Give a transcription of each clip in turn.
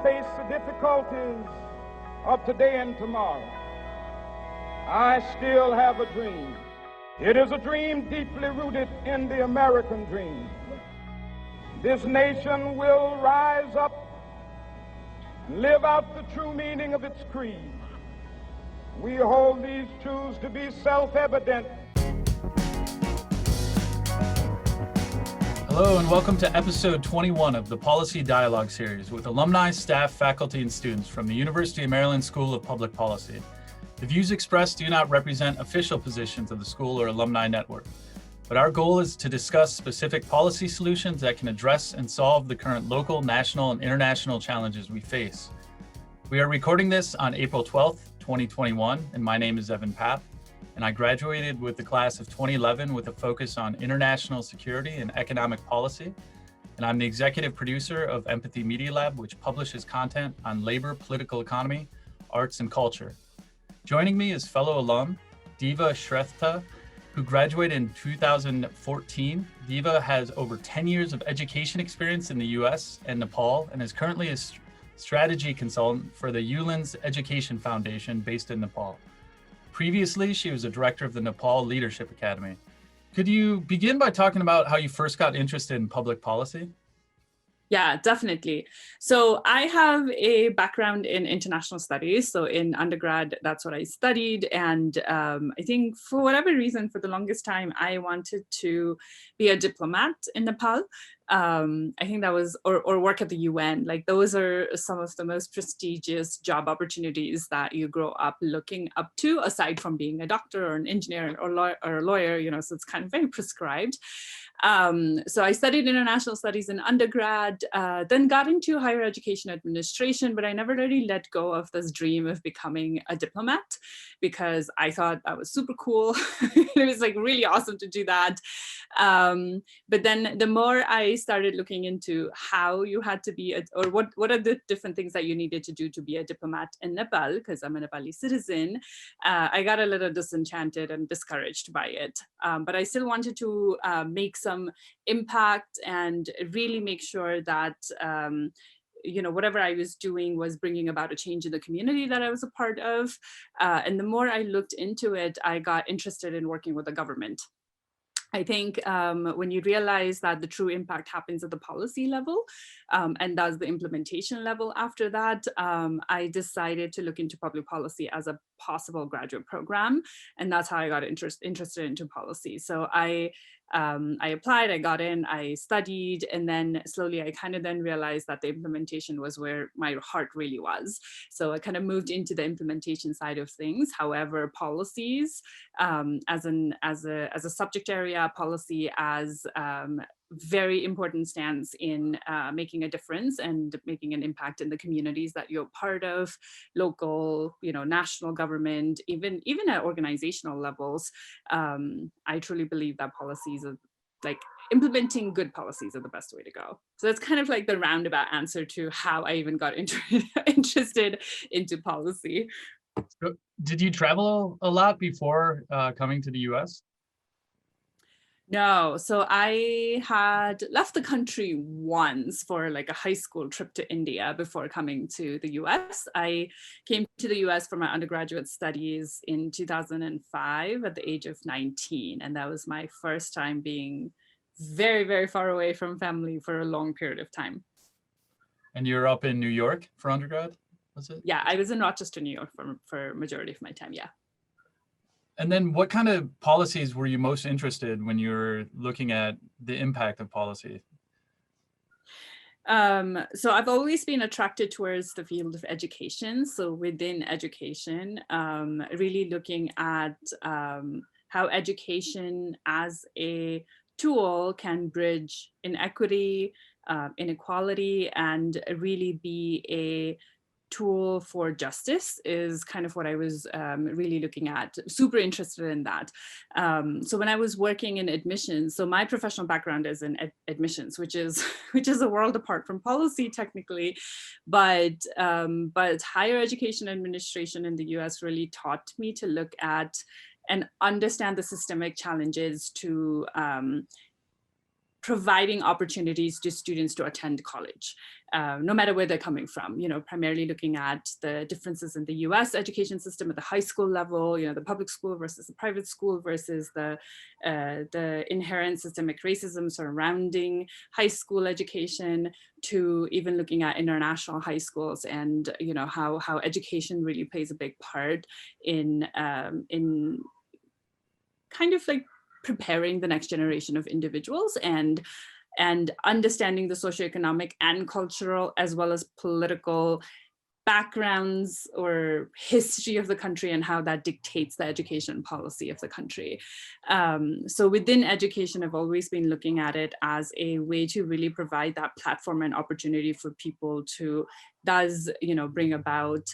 face the difficulties of today and tomorrow, I still have a dream. It is a dream deeply rooted in the American dream. This nation will rise up and live out the true meaning of its creed. We hold these truths to be self-evident. Hello and welcome to episode 21 of the Policy Dialogue series with alumni, staff, faculty, and students from the University of Maryland School of Public Policy. The views expressed do not represent official positions of the school or alumni network, but our goal is to discuss specific policy solutions that can address and solve the current local, national, and international challenges we face. We are recording this on April 12th, 2021, and my name is Evan Papp, and I graduated with the class of 2011 with a focus on international security and economic policy. And I'm the executive producer of Empathy Media Lab, which publishes content on labor, political economy, arts, and culture. Joining me is fellow alum, Diva Shrestha, who graduated in 2014. Diva has over 10 years of education experience in the US and Nepal, and is currently a strategy consultant for the Ullens Education Foundation based in Nepal. Previously, she was a director of the Nepal Leadership Academy. Could you begin by talking about how you first got interested in public policy? Yeah, definitely. So I have a background in international studies. So in undergrad, that's what I studied. And I think for whatever reason, for the longest time, I wanted to be a diplomat in Nepal. I think that was, or work at the UN. Like those are some of the most prestigious job opportunities that you grow up looking up to, aside from being a doctor or an engineer or a lawyer, you know, so it's kind of very prescribed. So I studied international studies in undergrad, then got into higher education administration, but I never really let go of this dream of becoming a diplomat because I thought that was super cool. It was like really awesome to do that. But then the more I started looking into how you had to be, or what are the different things that you needed to do to be a diplomat in Nepal, because I'm a Nepali citizen, I got a little disenchanted and discouraged by it. But I still wanted to make some impact and really make sure that you know, whatever I was doing was bringing about a change in the community that I was a part of. And the more I looked into it, I got interested in working with the government. I think when you realize that the true impact happens at the policy level and does the implementation level after that, I decided to look into public policy as a possible graduate program. And that's how I got interested into policy. So I applied, I got in, I studied, and then slowly I kind of then realized that the implementation was where my heart really was. So I kind of moved into the implementation side of things. However, policies as a subject area, policy as very important stance in making a difference and making an impact in the communities that you're part of, local, you know, national government, even at organizational levels. I truly believe that policies are like implementing good policies are the best way to go. So that's kind of like the roundabout answer to how I even got interested into policy. So, did you travel a lot before coming to the US? No, so I had left the country once for like a high school trip to India before coming to the US. I came to the US for my undergraduate studies in 2005 at the age of 19. And that was my first time being very, very far away from family for a long period of time. And you're up in New York for undergrad, was it? Yeah, I was in Rochester, New York for majority of my time, yeah. And then what kind of policies were you most interested when you were looking at the impact of policy? So I've always been attracted towards the field of education. So within education, really looking at how education as a tool can bridge inequity, inequality, and really be a tool for justice is kind of what I was really looking at, super interested in that. So when I was working in admissions, so my professional background is in admissions, which is a world apart from policy technically, but higher education administration in the US really taught me to look at and understand the systemic challenges to providing opportunities to students to attend college, no matter where they're coming from, primarily looking at the differences in the US education system at the high school level, the public school versus the private school versus the inherent systemic racism surrounding high school education, to even looking at international high schools and, how education really plays a big part in kind of like preparing the next generation of individuals and understanding the socioeconomic and cultural as well as political backgrounds or history of the country and how that dictates the education policy of the country. So within education, I've always been looking at it as a way to really provide that platform and opportunity for people to bring about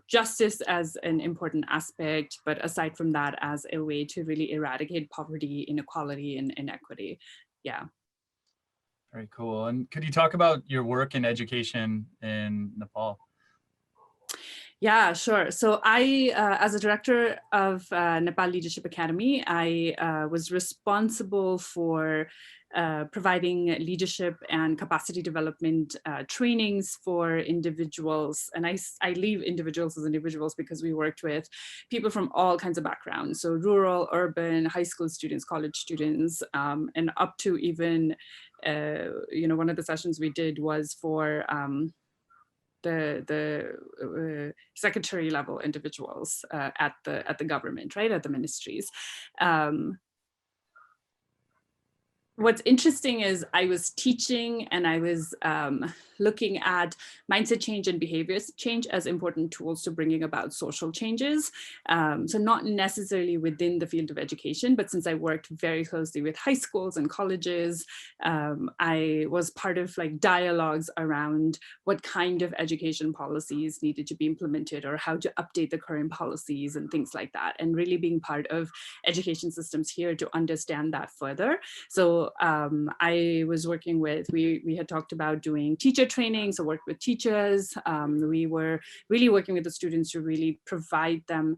justice as an important aspect, but aside from that, as a way to really eradicate poverty, inequality, and inequity. Yeah. Very cool. And could you talk about your work in education in Nepal? Yeah, sure. So I, as a director of Nepal Leadership Academy, I was responsible for providing leadership and capacity development trainings for individuals. And I leave individuals as individuals because we worked with people from all kinds of backgrounds. So rural, urban, high school students, college students, and up to even, one of the sessions we did was for the secretary level individuals at the government, right, at the ministries. What's interesting is I was teaching and I was looking at mindset change and behavior change as important tools to bringing about social changes. So not necessarily within the field of education, but since I worked very closely with high schools and colleges, I was part of like dialogues around what kind of education policies needed to be implemented or how to update the current policies and things like that, and really being part of education systems here to understand that further. So I was working with, we had talked about doing teacher training, so worked with teachers. We were really working with the students to really provide them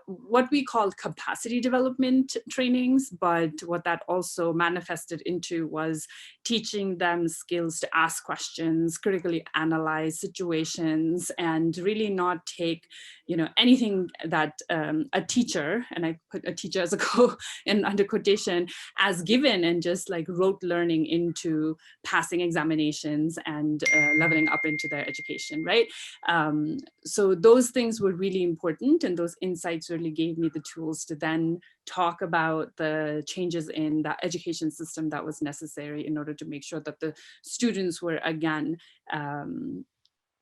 what we called capacity development trainings, but what that also manifested into was teaching them skills to ask questions, critically analyze situations, and really not take, anything that a teacher, and I put a teacher as under quotation, as given, and just like rote learning into passing examinations and leveling up into their education, right? So those things were really important, and those insights really gave me the tools to then talk about the changes in the education system that was necessary in order to make sure that the students were, again,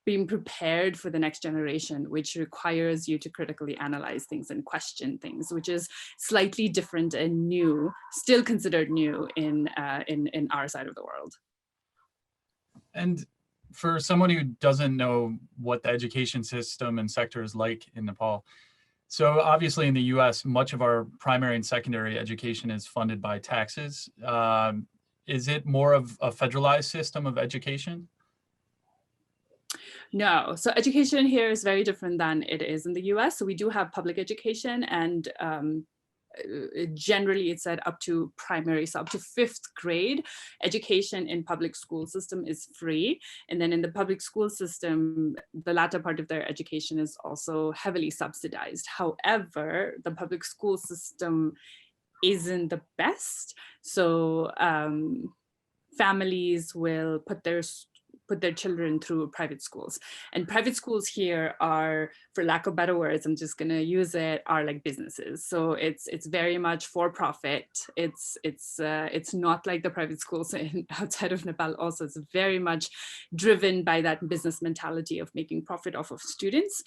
being prepared for the next generation, which requires you to critically analyze things and question things, which is slightly different and new, still considered new in our side of the world. And for someone who doesn't know what the education system and sector is like in Nepal, so obviously in the US, much of our primary and secondary education is funded by taxes. Is it more of a federalized system of education? No, so education here is very different than it is in the US. So we do have public education, and generally it's said up to primary, so up to 5th grade, education in public school system is free. And then in the public school system, the latter part of their education is also heavily subsidized. However, the public school system isn't the best. So families will put their children through private schools. And private schools here are, for lack of better words, I'm just gonna use it, are like businesses. So it's very much for profit. It's not like the private schools outside of Nepal also. It's very much driven by that business mentality of making profit off of students.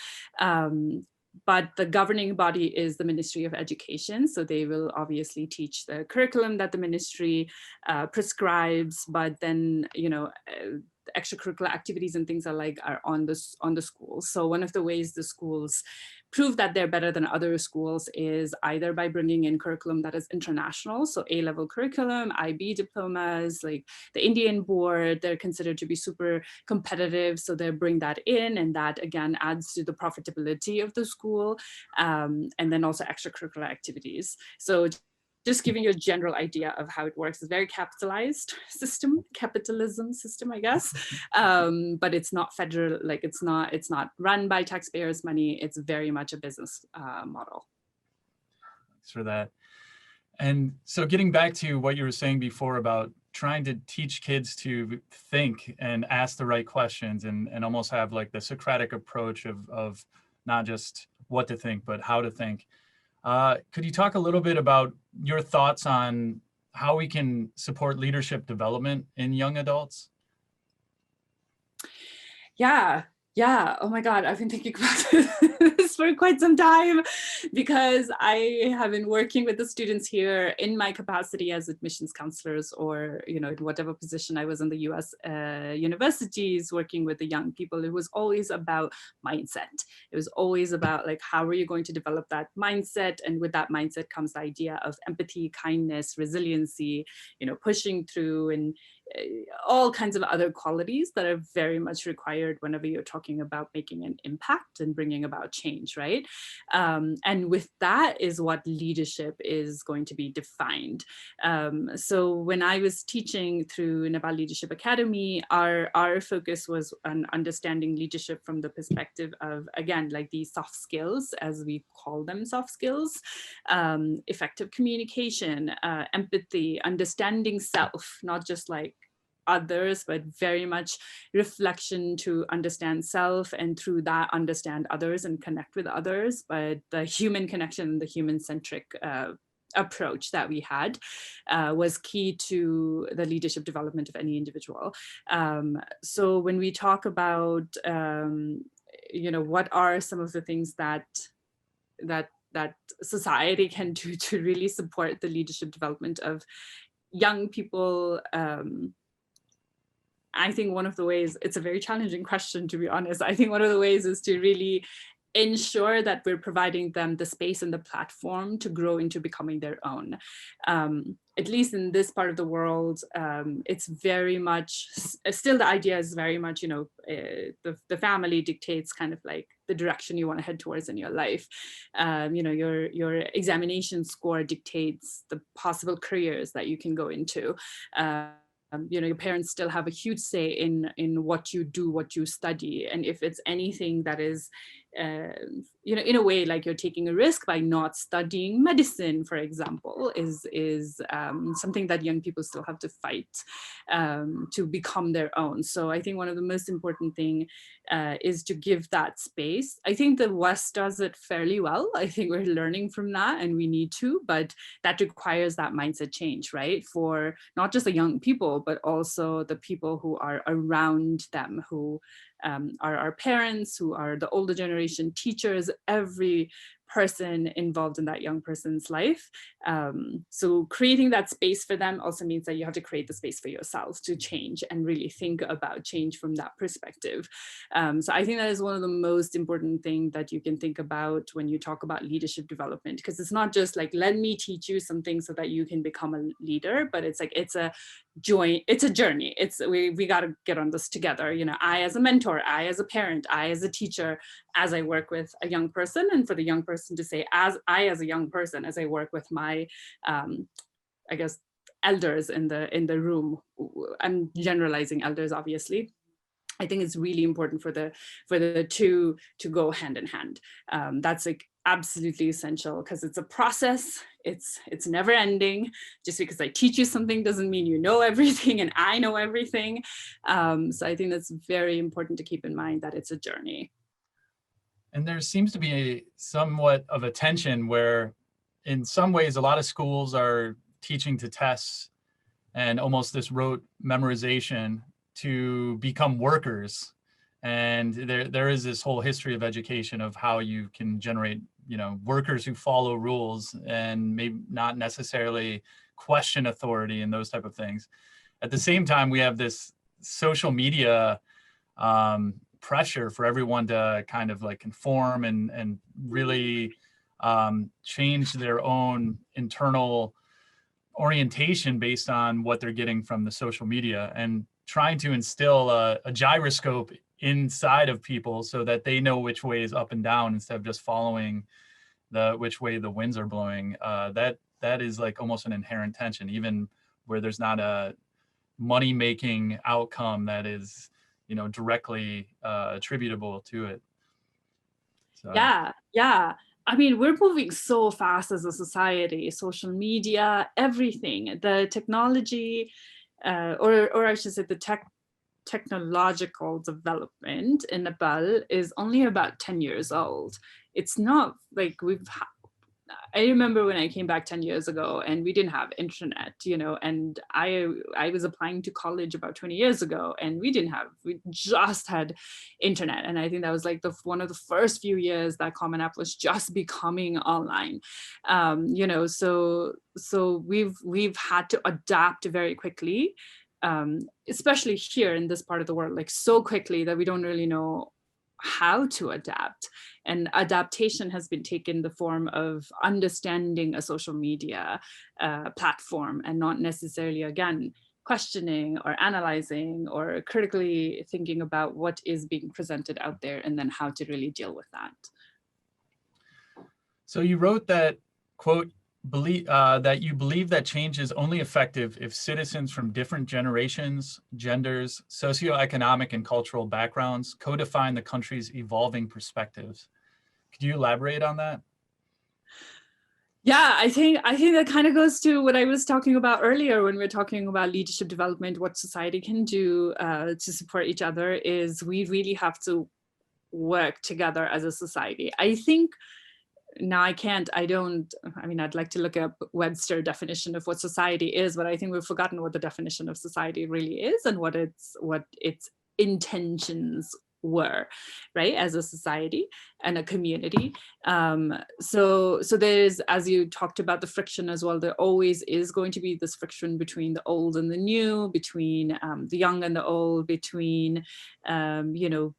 But the governing body is the Ministry of Education. So they will obviously teach the curriculum that the ministry prescribes, but then, extracurricular activities and things are on the schools. So one of the ways the schools prove that they're better than other schools is either by bringing in curriculum that is international, so A-level curriculum, IB diplomas, like the Indian board, they're considered to be super competitive, so they bring that in, and that again adds to the profitability of the school, and then also extracurricular activities. So just giving you a general idea of how it works. It's a very capitalized system, capitalism system, I guess. But it's not federal, like it's not run by taxpayers' money. It's very much a business model. Thanks for that. And so getting back to what you were saying before about trying to teach kids to think and ask the right questions and almost have like the Socratic approach of not just what to think, but how to think. Could you talk a little bit about your thoughts on how we can support leadership development in young adults? Yeah. Oh my God, I've been thinking about this for quite some time, because I have been working with the students here in my capacity as admissions counselors, or, in whatever position I was in the US universities working with the young people. It was always about mindset. It was always about like, how are you going to develop that mindset? And with that mindset comes the idea of empathy, kindness, resiliency, pushing through, and all kinds of other qualities that are very much required whenever you're talking about making an impact and bringing about change, right? And with that is what leadership is going to be defined. So when I was teaching through Nepal Leadership Academy, our focus was on understanding leadership from the perspective of, again, like these soft skills, as we call them, soft skills, effective communication, empathy, understanding self, not just like others, but very much reflection to understand self, and through that understand others and connect with others. But the human connection, the human-centric approach that we had was key to the leadership development of any individual. So when we talk about, what are some of the things that society can do to really support the leadership development of young people, I think one of the ways, it's a very challenging question, to be honest. I think one of the ways is to really ensure that we're providing them the space and the platform to grow into becoming their own. At least in this part of the world, it's very much, still the idea is very much, the family dictates kind of like the direction you want to head towards in your life. Your examination score dictates the possible careers that you can go into. Your parents still have a huge say in what you do, what you study. And if it's anything that is, in a way, like you're taking a risk by not studying medicine, for example, is something that young people still have to fight to become their own. So I think one of the most important thing is to give that space. I think the West does it fairly well. I think we're learning from that, and we need to, but that requires that mindset change, right? For not just the young people, but also the people who are around them, who are our parents, who are the older generation, teachers, every person involved in that young person's life. So creating that space for them also means that you have to create the space for yourself to change and really think about change from that perspective. So I think that is one of the most important things that you can think about when you talk about leadership development, because it's not just like, let me teach you something so that you can become a leader, but it's like, it's a journey. We got to get on this together. I as a mentor, I as a parent, I as a teacher, as I work with a young person, and for the young person to say, as a young person, as I work with my, I guess, elders in the room. I'm generalizing elders, obviously. I think it's really important for the two to go hand in hand. That's like absolutely essential, because it's a process. It's never ending. Just because I teach you something doesn't mean you know everything and I know everything. So I think that's very important to keep in mind, that it's a journey. And there seems to be somewhat of a tension where, in some ways, a lot of schools are teaching to tests and almost this rote memorization to become workers. And there is this whole history of education of how you can generate, workers who follow rules and maybe not necessarily question authority and those type of things. At the same time, we have this social media pressure for everyone to kind of like conform and really change their own internal orientation based on what they're getting from the social media, and trying to instill a gyroscope inside of people so that they know which way is up and down instead of just following which way the winds are blowing. That that is like almost an inherent tension, even where there's not a money-making outcome that is, you know, directly attributable to it. So. Yeah. I mean, we're moving so fast as a society, social media, everything, the technology, or I should say the technological development in Nepal is only about 10 years old. It's not like I remember when I came back 10 years ago and we didn't have internet, you know, and I was applying to college about 20 years ago and we just had internet. And I think that was like one of the first few years that Common App was just becoming online, you know, so we've had to adapt very quickly, especially here in this part of the world, like so quickly that we don't really know how to adapt. And adaptation has been taken the form of understanding a social media platform and not necessarily, again, questioning or analyzing or critically thinking about what is being presented out there and then how to really deal with that. So you wrote that, quote, that you believe that change is only effective if citizens from different generations, genders, socioeconomic and cultural backgrounds co-define the country's evolving perspectives. Could you elaborate on that? Yeah, I think that kind of goes to what I was talking about earlier when we were talking about leadership development, what society can do to support each other, is we really have to work together as a society. I think now I'd like to look up Webster definition of what society is, but I think we've forgotten what the definition of society really is and what its intentions were, right, as a society and a community. So there's, as you talked about the friction as well, there always is going to be this friction between the old and the new, between the young and the old, between you know,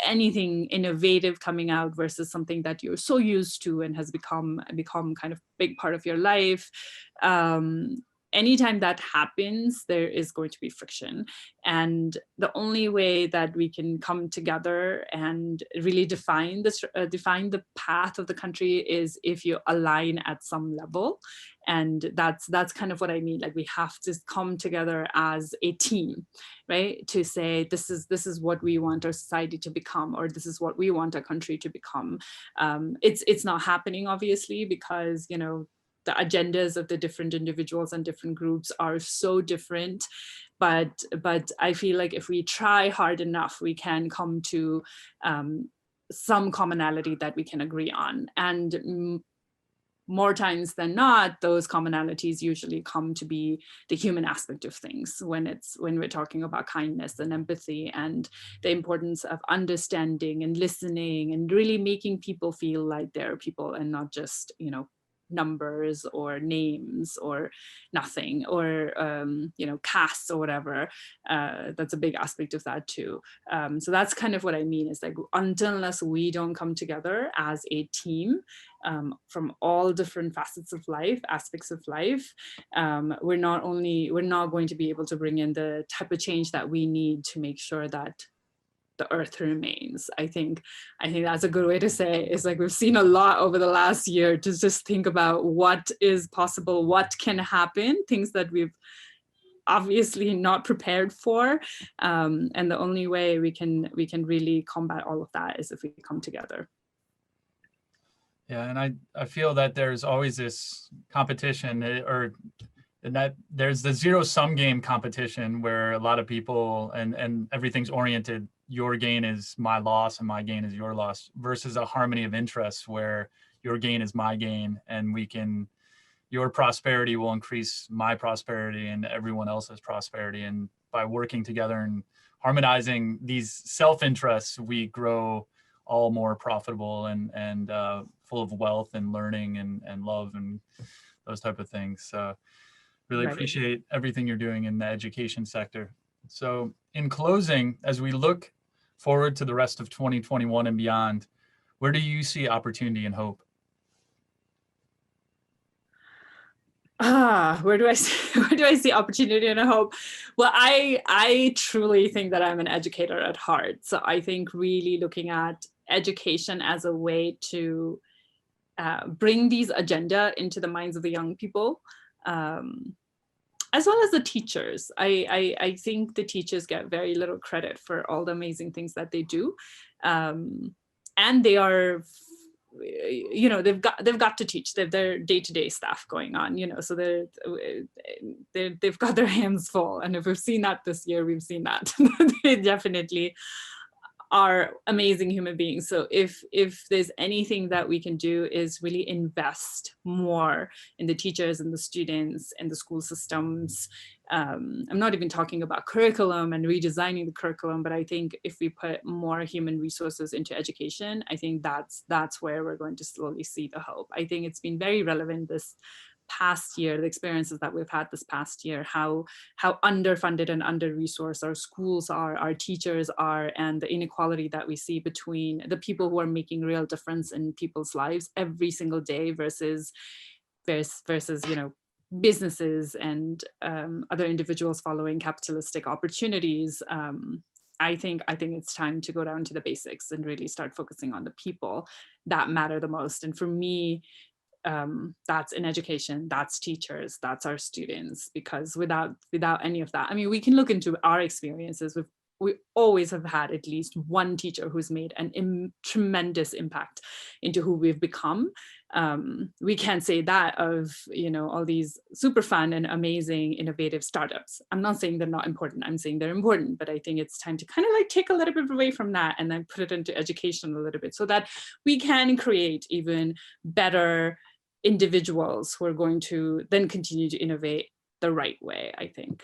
anything innovative coming out versus something that you're so used to and has become kind of big part of your life. Anytime that happens, there is going to be friction. And the only way that we can come together and really define the path of the country is if you align at some level. And that's kind of what I mean. Like, we have to come together as a team, right? To say, this is what we want our society to become, or this is what we want our country to become. It's not happening, obviously, because, you know, the agendas of the different individuals and different groups are so different. But I feel like if we try hard enough, we can come to some commonality that we can agree on. And more times than not, those commonalities usually come to be the human aspect of things, when we're talking about kindness and empathy and the importance of understanding and listening and really making people feel like they're people and not just, you know, numbers or names or nothing, or you know, castes or whatever. That's a big aspect of that too. So that's kind of what I mean, is like, unless we don't come together as a team from all different facets of life, aspects of life, we're not going to be able to bring in the type of change that we need to make sure that the earth remains. I think that's a good way to say it. It's like, we've seen a lot over the last year to just think about what is possible, what can happen, things that we've obviously not prepared for. And the only way we can really combat all of that is if we come together. Yeah, and I feel that there's always this competition, and that there's the zero-sum game competition where a lot of people and everything's oriented, your gain is my loss and my gain is your loss, versus a harmony of interests where your gain is my gain, and your prosperity will increase my prosperity and everyone else's prosperity. And by working together and harmonizing these self-interests, we grow all more profitable and full of wealth and learning and love and those type of things. So really appreciate everything you're doing in the education sector. So in closing, as we look forward to the rest of 2021 and beyond, where do you see opportunity and hope? Where do I see opportunity and hope? Well, I truly think that I'm an educator at heart. So I think really looking at education as a way to bring these agenda into the minds of the young people, as well as the teachers. I think the teachers get very little credit for all the amazing things that they do. And they are, you know, they've got to teach. They've their day-to-day stuff going on, you know, so they've got their hands full. And if we've seen that this year, we've seen that. They definitely are amazing human beings. So if there's anything that we can do is really invest more in the teachers and the students and the school systems. I'm not even talking about curriculum and redesigning the curriculum, but I think if we put more human resources into education, I think that's where we're going to slowly see the hope. I think it's been very relevant this past year, the experiences that we've had this past year, how underfunded and under-resourced our schools are, our teachers are, and the inequality that we see between the people who are making real difference in people's lives every single day versus you know, businesses and other individuals following capitalistic opportunities. I think it's time to go down to the basics and really start focusing on the people that matter the most. And for me, that's in education, that's teachers, that's our students, because without any of that, I mean, we can look into our experiences. We always have had at least one teacher who's made an tremendous impact into who we've become. We can't say that of, you know, all these super fun and amazing innovative startups. I'm not saying they're not important, I'm saying they're important, but I think it's time to kind of like take a little bit away from that and then put it into education a little bit so that we can create even better individuals who are going to then continue to innovate the right way, I think.